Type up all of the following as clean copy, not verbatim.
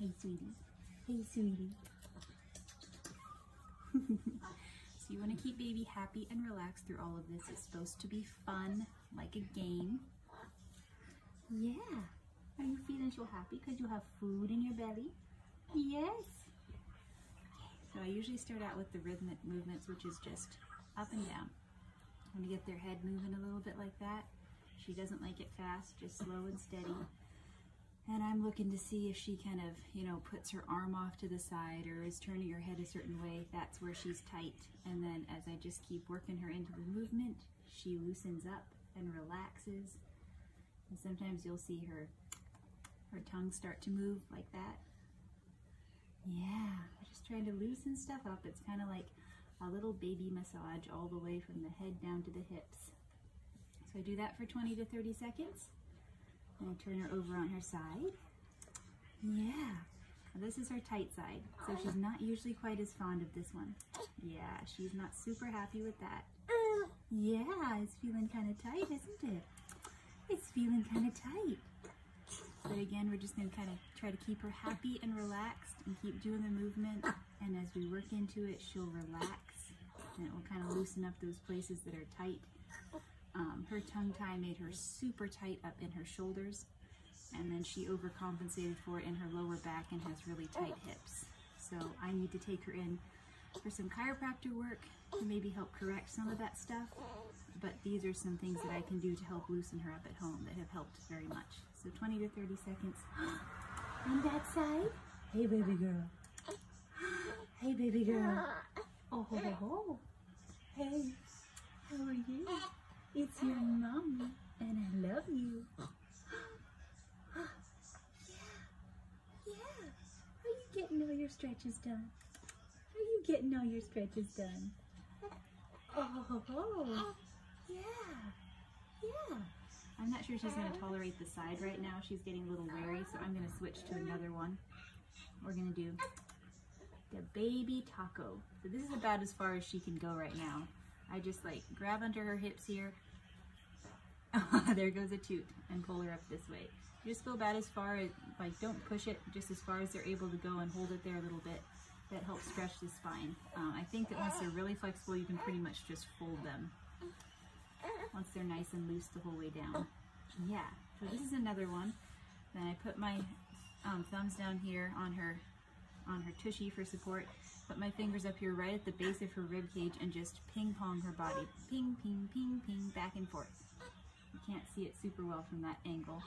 Hey, sweetie. Hey, sweetie. So you want to keep baby happy and relaxed through all of this. It's supposed to be fun, like a game. Yeah. Are you feeling so happy because you have food in your belly? Yes. So I usually start out with the rhythmic movements, which is just up and down. I'm going to get their head moving a little bit like that. She doesn't like it fast, just slow and steady. And I'm looking to see if she kind of, you know, puts her arm off to the side or is turning her head a certain way. That's where she's tight. And then as I just keep working her into the movement, she loosens up and relaxes. And sometimes you'll see her tongue start to move like that. Yeah, just trying to loosen stuff up. It's kind of like a little baby massage all the way from the head down to the hips. So I do that for 20 to 30 seconds. And I turn her over on her side. Yeah. Now this is her tight side, so she's not usually quite as fond of this one. Yeah, she's not super happy with that. Yeah, it's feeling kind of tight, isn't it? It's feeling kind of tight. But again, we're just going to kind of try to keep her happy and relaxed and keep doing the movement. And as we work into it, she'll relax and it will kind of loosen up those places that are tight. Her tongue tie made her super tight up in her shoulders, and then she overcompensated for it in her lower back and has really tight hips. So I need to take her in for some chiropractor work to maybe help correct some of that stuff. But these are some things that I can do to help loosen her up at home that have helped very much. So 20 to 30 seconds on that side. Hey, baby girl. Hey, baby girl. Oh, ho, ho, ho. Hey, how are you? It's your mommy, and I love you. Yeah. Are you getting all your stretches done? Are you getting all your stretches done? Oh, yeah. I'm not sure she's going to tolerate the side right now. She's getting a little wary, so I'm going to switch to another one. We're going to do the baby taco. So this is about as far as she can go right now. I just like grab under her hips here. There goes a toot, and pull her up this way. Just go about as far as, like, don't push it, just as far as they're able to go, and hold it there a little bit. That helps stretch the spine. I think that once they're really flexible, you can pretty much just fold them. Once they're nice and loose the whole way down. Yeah, so this is another one. Then I put my thumbs down here on her tushy for support. Put my fingers up here right at the base of her rib cage and just ping pong her body. Ping, ping, ping, ping, back and forth. You can't see it super well from that angle.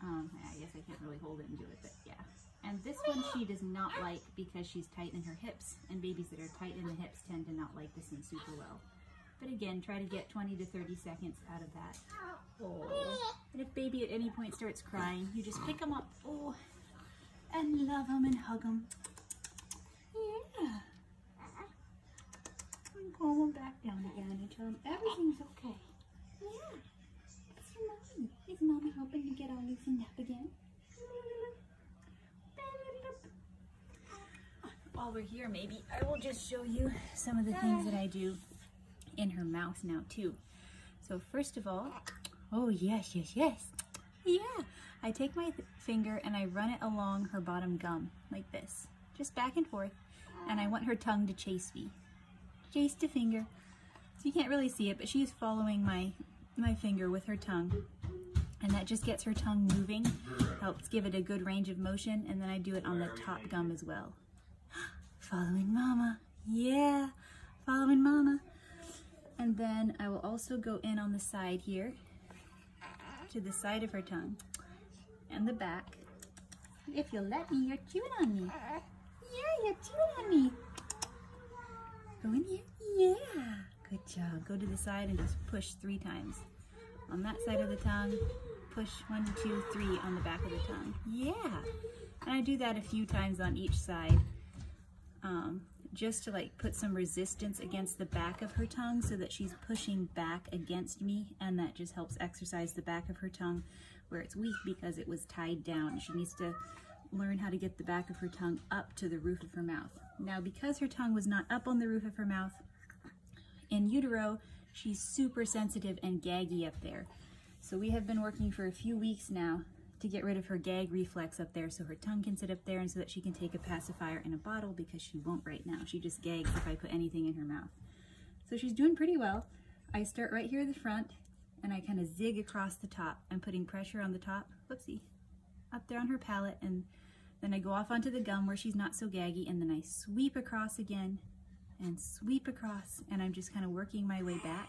I guess I can't really hold it and do it, but yeah. And this one she does not like because she's tight in her hips, and babies that are tight in the hips tend to not like this one super well. But again, try to get 20 to 30 seconds out of that. Oh. And if baby at any point starts crying, you just pick them up, and love them and hug them. Yeah. And calm them back down again and tell them everything's okay. Yeah. It's your mommy. Is mommy helping to get all loosened up again? While we're here, maybe I will just show you some of the things that I do in her mouth now too. So first of all, oh yes. Yeah, I take my finger and I run it along her bottom gum like this, just back and forth, and I want her tongue to chase me. Chase the finger. So you can't really see it, but she's following my finger with her tongue, and that just gets her tongue moving, helps give it a good range of motion, and then I do it on the top gum as well. Following mama. Yeah, following mama. And then I will also go in on the side here, to the side of her tongue, and the back. If you'll let me, you're chewing on me. Yeah, you're chewing on me. Go in here. Yeah, good job. Go to the side and just push 3 times. On that side of the tongue, push 1, 2, 3 on the back of the tongue. Yeah, and I do that a few times on each side. Just to like put some resistance against the back of her tongue so that she's pushing back against me, and that just helps exercise the back of her tongue where it's weak because it was tied down. She needs to learn how to get the back of her tongue up to the roof of her mouth. Now, because her tongue was not up on the roof of her mouth, in utero, she's super sensitive and gaggy up there. So we have been working for a few weeks now to get rid of her gag reflex up there so her tongue can sit up there and so that she can take a pacifier in a bottle, because she won't right now. She just gags if I put anything in her mouth. So she's doing pretty well. I start right here at the front and I kind of zig across the top. I'm putting pressure on the top, whoopsie, up there on her palate, and then I go off onto the gum where she's not so gaggy, and then I sweep across again and sweep across, and I'm just kind of working my way back.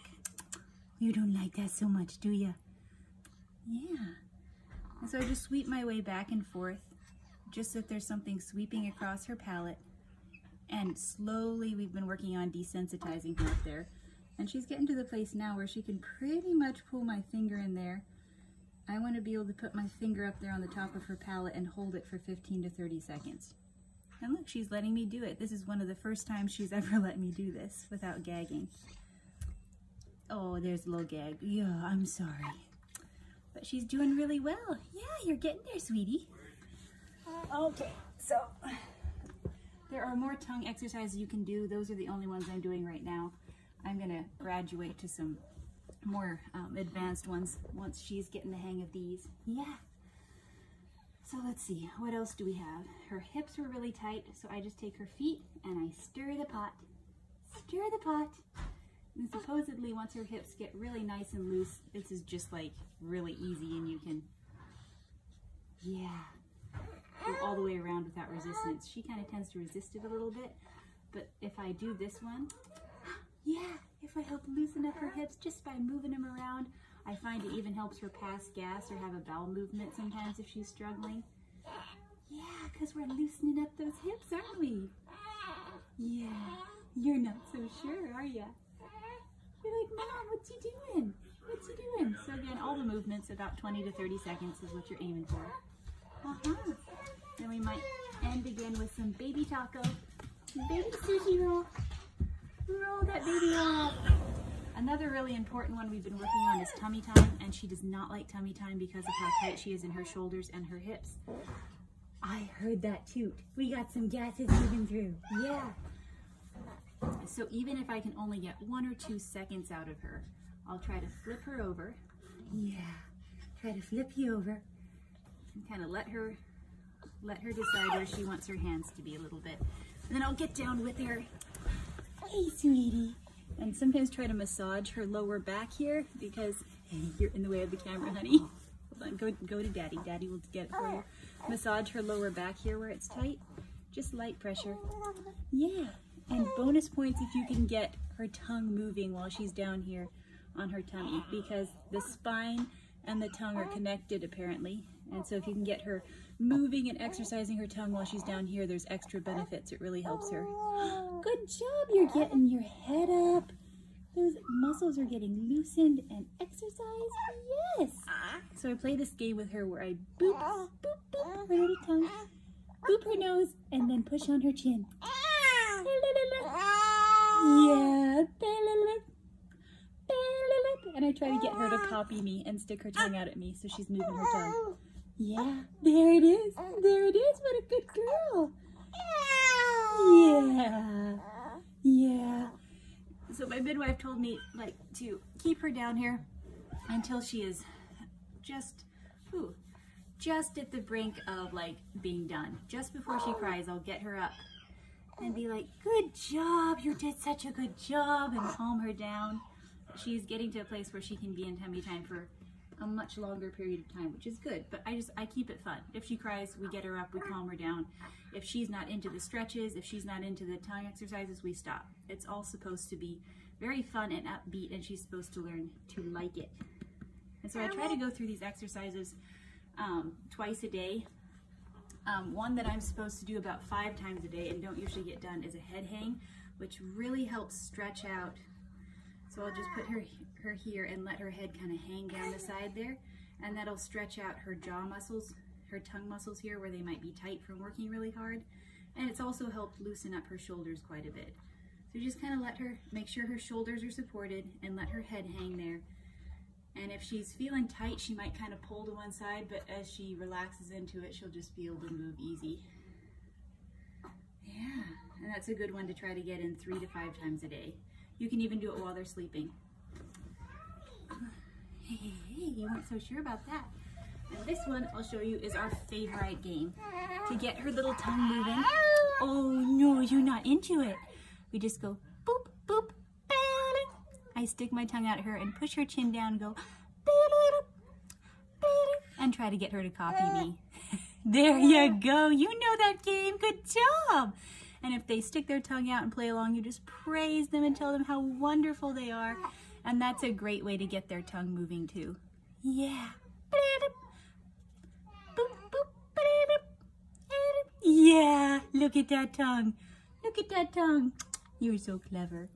You don't like that so much, do you? Yeah. And so I just sweep my way back and forth, just so that there's something sweeping across her palate. And slowly we've been working on desensitizing her up there. And she's getting to the place now where she can pretty much pull my finger in there. I want to be able to put my finger up there on the top of her palate and hold it for 15 to 30 seconds. And look, she's letting me do it. This is one of the first times she's ever let me do this without gagging. Oh, there's a little gag. Yeah, I'm sorry. But she's doing really well. Yeah, you're getting there, sweetie. Okay, so there are more tongue exercises you can do. Those are the only ones I'm doing right now. I'm gonna graduate to some more advanced ones once she's getting the hang of these. Yeah. So let's see, what else do we have? Her hips were really tight, so I just take her feet and I stir the pot. Stir the pot. And supposedly once her hips get really nice and loose, this is just like really easy and you can, yeah, go all the way around without resistance. She kind of tends to resist it a little bit, but if I do this one, yeah, if I help loosen up her hips just by moving them around, I find it even helps her pass gas or have a bowel movement sometimes if she's struggling. Yeah, because we're loosening up those hips, aren't we? Yeah, you're not so sure, are ya? You're like, Mom, what's he doing? What's he doing? So again, all the movements, about 20 to 30 seconds is what you're aiming for. Then we might end again with some baby taco. Baby sushi roll. Roll that baby off. Another really important one we've been working on is tummy time, and she does not like tummy time because of how tight she is in her shoulders and her hips. I heard that toot. We got some gases moving through. Yeah. So even if I can only get 1 or 2 seconds out of her, I'll try to flip her over. Yeah. Try to flip you over. And kind of let her decide where she wants her hands to be a little bit. And then I'll get down with her. Hey, sweetie. And sometimes try to massage her lower back here because you're in the way of the camera, honey. Hold on, go to Daddy. Daddy will get it for you. Massage her lower back here where it's tight. Just light pressure. Yeah. And bonus points if you can get her tongue moving while she's down here on her tummy, because the spine and the tongue are connected apparently. And so if you can get her moving and exercising her tongue while she's down here, there's extra benefits. It really helps her. Good job, you're getting your head up. Those muscles are getting loosened and exercised. Yes. So I play this game with her where I boop, boop, boop her little tongue, boop her nose, and then push on her chin. Yeah. And I try to get her to copy me and stick her tongue out at me so she's moving her tongue. Yeah, there it is. There it is. What a good girl. Yeah. Yeah. So my midwife told me like to keep her down here until she is just at the brink of like being done. Just before she cries, I'll get her up and be like, good job, you did such a good job, and calm her down. She's getting to a place where she can be in tummy time for a much longer period of time, which is good, but I keep it fun. If she cries, we get her up, we calm her down. If she's not into the stretches, if she's not into the tongue exercises, we stop. It's all supposed to be very fun and upbeat, and she's supposed to learn to like it. And so I try to go through these exercises twice a day. One that I'm supposed to do about 5 times a day and don't usually get done is a head hang, which really helps stretch out. So I'll just put her here and let her head kind of hang down the side there, and that'll stretch out her jaw muscles, her tongue muscles here where they might be tight from working really hard. And it's also helped loosen up her shoulders quite a bit. So just kind of let her, make sure her shoulders are supported and let her head hang there. And if she's feeling tight, she might kind of pull to one side, but as she relaxes into it, she'll just be able to move easy. Yeah, and that's a good one to try to get in 3 to 5 times a day. You can even do it while they're sleeping. Hey, you weren't so sure about that. And this one I'll show you is our favorite game. To get her little tongue moving. Oh no, you're not into it. We just go boop, boop, beep. I stick my tongue out at her and push her chin down and go beep, beep, and try to get her to copy me. There you go. You know that game. Good job. And if they stick their tongue out and play along, you just praise them and tell them how wonderful they are. And that's a great way to get their tongue moving too. Yeah. Yeah, look at that tongue. Look at that tongue. You're so clever.